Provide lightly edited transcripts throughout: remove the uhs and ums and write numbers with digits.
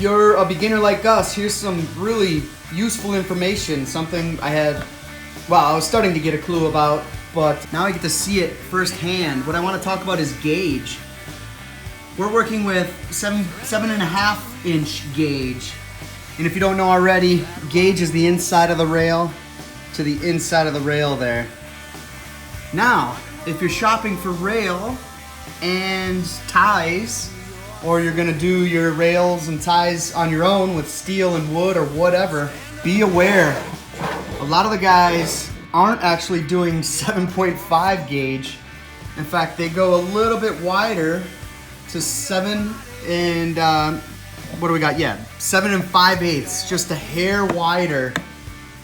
you're a beginner like us, here's some really useful information, something I was starting to get a clue about, but now I get to see it firsthand. What I want to talk about is gauge. We're working with 7.5 inch gauge. And if you don't know already, gauge is the inside of the rail to the inside of the rail there. Now, if you're shopping for rail and ties, or you're gonna do your rails and ties on your own with steel and wood or whatever, be aware, a lot of the guys aren't actually doing 7.5 gauge. In fact, they go a little bit wider to 7 and, what do we got? Yeah, 7 5/8, just a hair wider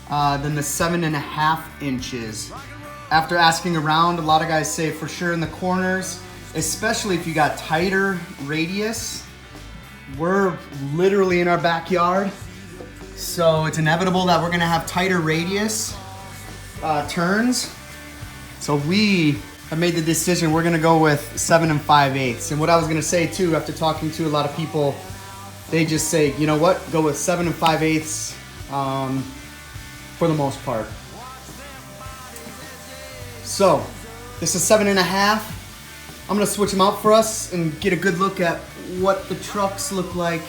than the 7.5 inches. After asking around, a lot of guys say for sure in the corners, especially if you got tighter radius. We're literally in our backyard, so it's inevitable that we're gonna have tighter radius turns. So we have made the decision we're gonna go with 7 5/8. And what I was gonna say too, after talking to a lot of people, they just say, you know what, go with 7 5/8 for the most part. So this is 7.5. I'm gonna switch them out for us and get a good look at what the trucks look like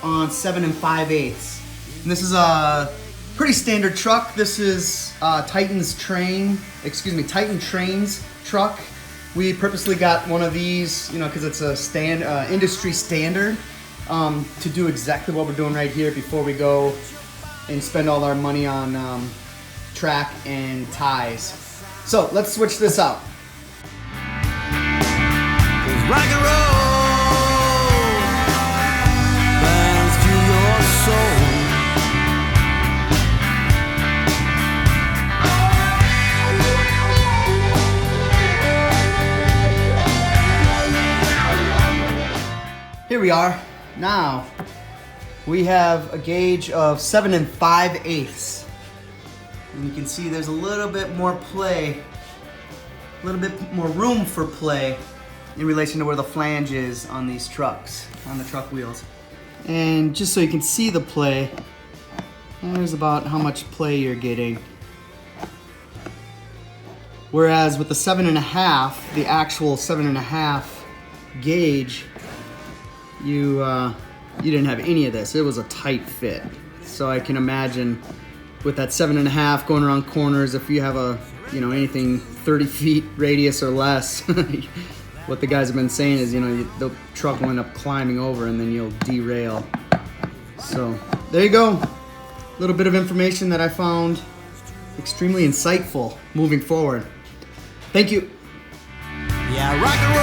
on 7 5/8. And this is a pretty standard truck. This is Titan Train's truck. We purposely got one of these, you know, because it's a industry standard to do exactly what we're doing right here before we go and spend all our money on track and ties. So let's switch this out. Rock and roll burns through your soul. Here we are. Now we have a gauge of 7 5/8. And you can see there's a little bit more play, a little bit more room for play in relation to where the flange is on these trucks, on the truck wheels. And just so you can see the play, there's about how much play you're getting. Whereas with the 7.5, the actual 7.5 gauge, you didn't have any of this. It was a tight fit. So I can imagine with that 7.5 going around corners, if you have anything 30 feet radius or less, what the guys have been saying is, the truck will end up climbing over and then you'll derail. So there you go. A little bit of information that I found extremely insightful moving forward. Thank you. Yeah, rock and roll.